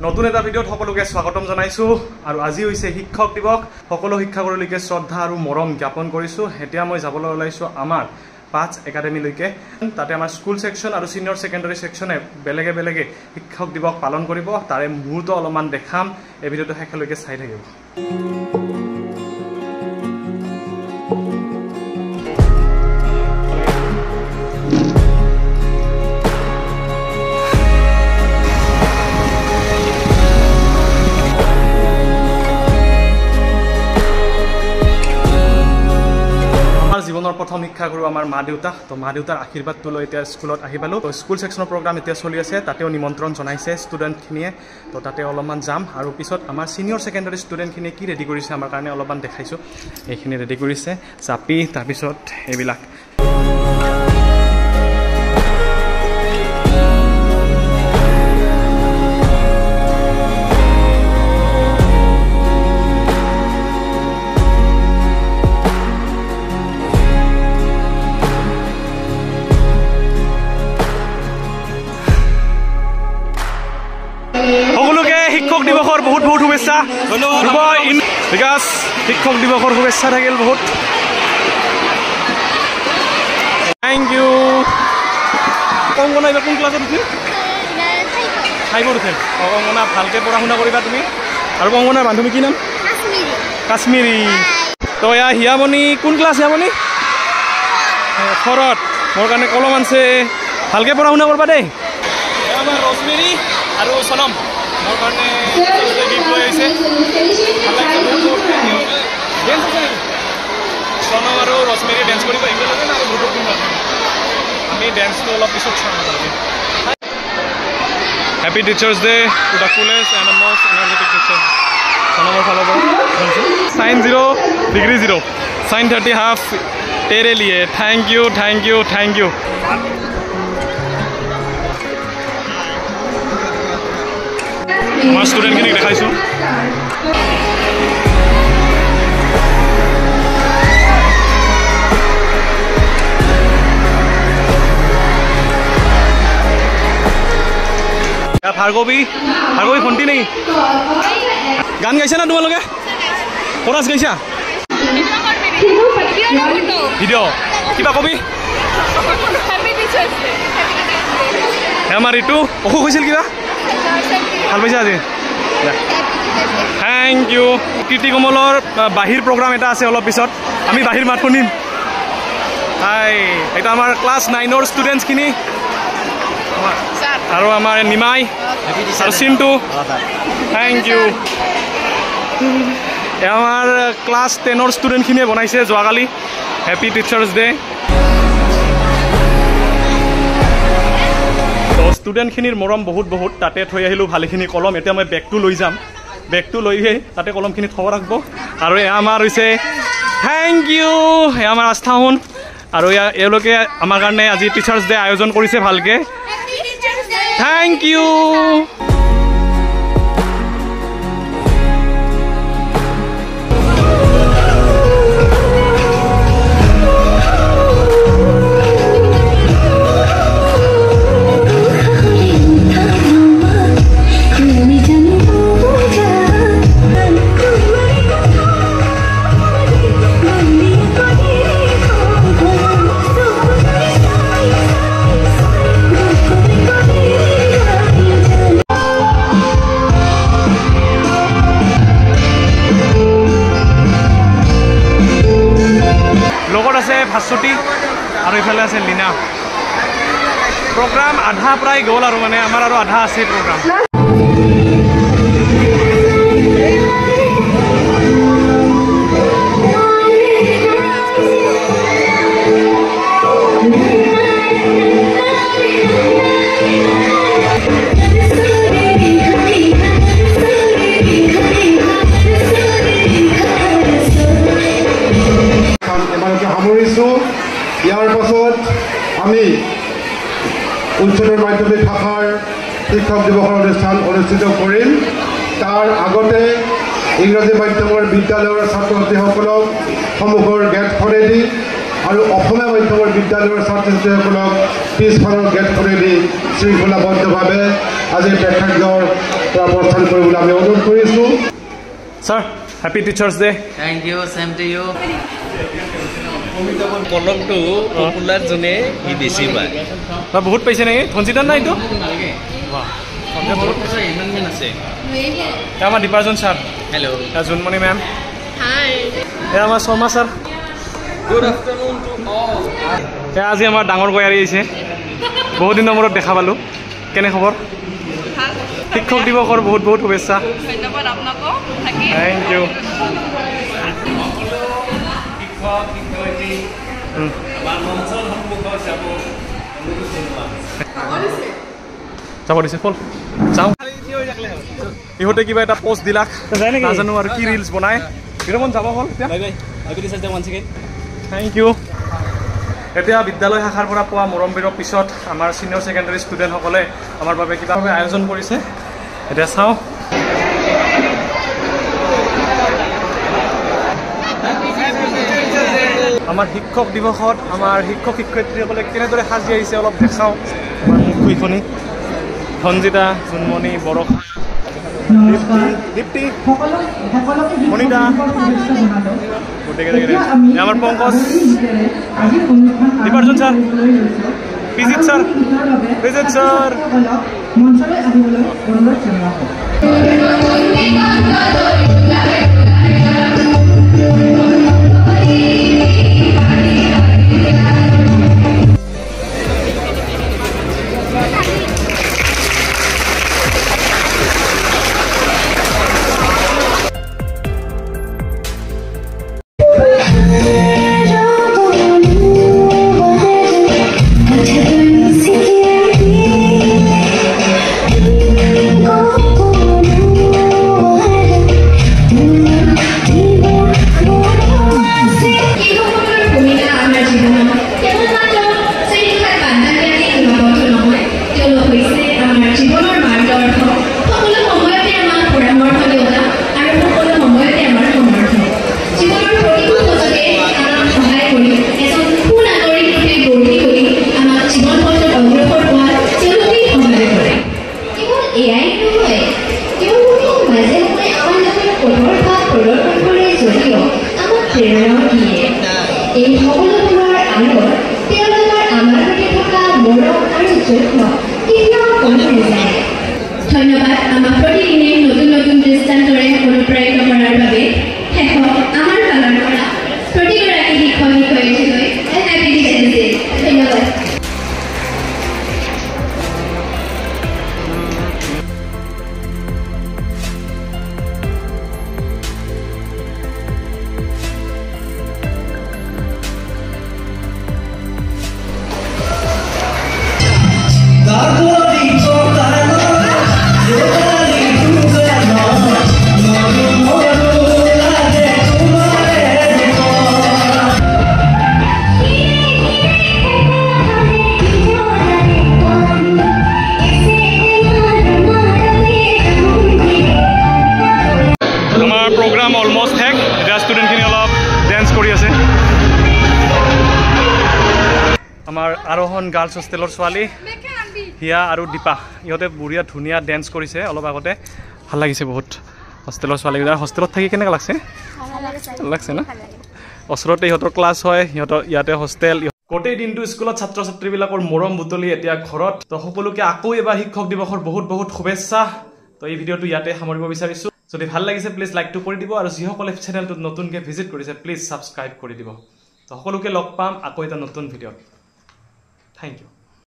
নতুন এটা ভিডিওত সকলোকে স্বাগতম জনাইছো আৰু আজি হৈছে শিক্ষক দিৱস সকলো শিক্ষাগুৰুলৈকে শ্ৰদ্ধা আৰু মৰম জ্ঞাপন কৰিছো এতিয়া মই যাবলৈ ওলাইছো আমাৰ 5 একাডেমিলৈকে তাতে আমাৰ স্কুল সেকশন আৰু সিনিয়ৰ সেকেন্ডাৰী সেকশনে বেলেগে বেলেগে শিক্ষক দিৱস পালন কৰিব তাৰে মুহূৰ্ত অলপমান দেখাম এই ভিডিওটো শেষলৈকে চাই থাকিব জীবনৰ প্ৰথম শিক্ষাগুৰু আমাৰ মা দেউতা তো মা দেউতাৰ আশীৰ্বাদটো লৈ এতিয়া স্কুলত আহি পালো তো স্কুল সেকশনৰ প্ৰগ্ৰাম এতিয়া চলি আছে তাতেও নিমন্ত্ৰণ জনাইছে ষ্টুডেণ্টখিনিয়ে তো তাতে অলপমান যাম আৰু পিছত আমাৰ সিনিয়ৰ সেকেন্ডাৰী ষ্টুডেণ্টখিনিয়ে কি ৰেডি কৰিছে আমাৰ কাৰণে অলপমান দেখাইছো এইখিনি ৰেডি কৰিছে চাপি তাৰপিছত এইবিলাক শিক্ষক দিৱসৰ বহুত বহুত শুভেচ্ছা বিকাশ শিক্ষক দিৱসৰ শুভেচ্ছা থাকিল বহুত থেংক ইউ কংগনা এইবাৰ কোন ক্লাছত উঠিল 5ত উঠিল কংগনা ভালকৈ পঢ়া শুনা কৰিবা তুমি আৰু কংগনাৰ বান্ধৱী কি নাম কাশ্মীৰী তো এয়া হিয়ামণি কোন ক্লাছ হিয়ামণি 4ত মোৰ কাৰণে কলম আনছে ভালকৈ পঢ়া শুনা কৰিবা দেই আমাৰ ৰশ্মিনী আৰু সনম মোৰ কাৰণে গিফ্ট লৈ আহিছে সনম আৰু ৰশ্মিনী ডেন্স কৰিব একেলগে আৰু গ্ৰুপত আমি ডেন্সটো অলপ পিছত চাম happy teachers day to the coolest and the most energetic teacher সনমৰ ফালৰ পৰা সাইন 0 ডিগ্ৰী 0 সাইন 30 হাফ তেৰে লিয়ে thank you thank you thank you আমাৰ ষ্টুডেণ্টখিনিক দেখাইছোঁ ভাৰ্গৱী ভণ্টি নেকি গান গাইছা না তোমালোকে কোৰাছ গাইছা ভিডিঅ' কিবা কবি আমাৰ এইটো অসুখ হৈছিল কিবা ভাল পাইছা আজি থেংক ইউ কীৰ্তি কমলৰ বাহিৰ প্ৰগ্ৰাম এটা আছে অলপ পিছত আমি বাহিৰ মাত শুনিম হাই এটা আমাৰ ক্লাছ 9ৰ ষ্টুডেণ্টছখিনি আৰু আমাৰ নিমাই আৰু চিন্তু থেংক ইউ আমাৰ ক্লাছ 10ৰ ষ্টুডেণ্টখিনিয়ে বনাইছে যোৱাকালি হেপী টিচাৰ্ছ ডে ষ্টুডেণ্টখিনিৰ মৰম বহুত বহুত তাতে থৈ আহিলোঁ ভালেখিনি কলম এতিয়া মই বেগটো লৈ যাম বেগটো লৈহে তাতে কলমখিনি থ'ব ৰাখিব আৰু এয়া আমাৰ হৈছে থেংক ইউ এয়া আমাৰ আস্থাহুন আৰু এওঁলোকে আমাৰ কাৰণে আজি টিচাৰ্ছ ডে আয়োজন কৰিছে ভালকৈ থেংক ইউ ভাস্বতী আৰু ইফালে আছে লীনা প্ৰগ্ৰাম আধা প্ৰায় গ'ল আৰু মানে আমাৰ আৰু আধা আছে প্ৰগ্ৰাম ইয়াৰ পাছত আমি উচ্চতৰ মাধ্যমিক শাখাৰ শিক্ষক দিৱসৰ অনুষ্ঠান অনুষ্ঠিত কৰিম তাৰ আগতে ইংৰাজী মাধ্যমৰ বিদ্যালয়ৰ ছাত্ৰ ছাত্ৰীসকলক সন্মুখৰ গেটখনেদি আৰু অসমীয়া মাধ্যমৰ বিদ্যালয়ৰ ছাত্ৰ ছাত্ৰীসকলক পিছফালৰ গেট খুলি শৃংখলাবদ্ধভাৱে আজি প্ৰেক্ষাগৃহৰ পৰা প্ৰস্থান কৰিবলৈ আমি অনুৰোধ কৰিছোঁ। Sir happy teachers day. Thank you, same to you. পলকটো পপুলাৰ জনে ই বেছি পায়। বহুত পাইছে নেকি? ধনজিতাৰ নাই এইটো? ইমান আছে। আমাৰ Diparjan sir. Hello'. Jonmoni ma'am. Hi. আমাৰ Sharma sir. Good afternoon to all. আজি আমাৰ ডাঙৰ গয়াৰী আহিছে, বহুত দিনৰ মূৰত দেখা পালোঁ। কেনে খবৰ? শিক্ষক দিৱসৰ বহুত বহুত শুভেচ্ছা। ধন্যবাদ আপোনাকো। Thank you. যাব দিছে ফল যাওঁ। ইহঁতে কিবা এটা পোষ্ট দিলাক, নাজানো আৰু কি ৰিলছ বনাই। বিৰমন যাব হ'ল থেংক ইউ। এতিয়া বিদ্যালয় শাখাৰ পৰা পোৱা মৰম বিৰৰ পিছত আমাৰ ছিনিয়ৰ ছেকেণ্ডেৰী ষ্টুডেণ্টসকলে আমাৰ বাবে কিবা আয়োজন কৰিছে। এতিয়া চাওঁ। আমাৰ শিক্ষক দিৱসত আমাৰ শিক্ষক শিক্ষয়িত্ৰীসকলে কেনেদৰে সাজি আহিছে অলপ দেখাওঁ। আমাৰ মুখখনি ধনজিতা, জোনমণি, বৰষা, দীপ্তি, মণিতা, গোটেইকেইটা আমাৰ পংকজ, দীপাৰ্জন ছাৰ, বিজিত ছাৰ, বিজিত ছাৰ। ধন্যবাদ আমাক প্ৰতিদিনে নতুন নতুন দৃষ্টান্তৰে অনুপ্ৰাণিত কৰাৰ বাবে। শেষত আমাৰ ফালৰ পৰা প্ৰতিগৰাকী শিক্ষক শিক্ষয়িত্ৰীলৈ হেপী টিচাৰ্ছ ডে। ধন্যবাদ। অলমষ্ট শেষ। এতিয়া ষ্টুডেণ্টখিনি অলপ ডেন্স কৰি আছে। আমাৰ আৰোহণ গাৰ্লছ হোষ্টেলৰ ছোৱালী হিয়া আৰু দীপা, ইহঁতে বঢ়িয়া ধুনীয়া ডেন্স কৰিছে অলপ আগতে। ভাল লাগিছে বহুত। হোষ্টেলৰ ছোৱালীকেইটা হোষ্টেলত থাকি কেনেকুৱা লাগছে? ভাল লাগছে না? ওচৰতে ইহঁতৰ ক্লাছ হয়, সিহঁতৰ ইয়াতে হোষ্টেল। গোটেই দিনটো স্কুলত ছাত্ৰ ছাত্ৰীবিলাকৰ মৰম বুটলি এতিয়া ঘৰত। তো সকলোকে আকৌ এবাৰ শিক্ষক দিৱসৰ বহুত বহুত শুভেচ্ছা। তো এই ভিডিঅ'টো ইয়াতে সামৰিব বিচাৰিছোঁ। যদি ভাল লাগিছে প্লিজ লাইকটো কৰি দিব, আৰু যিসকলে চেনেলটোত নতুনকৈ ভিজিট কৰিছে প্লিজ ছাবস্ক্ৰাইব কৰি দিব। তো সকলোকে লগ পাম আকৌ এটা নতুন ভিডিঅ'ত। Thank U.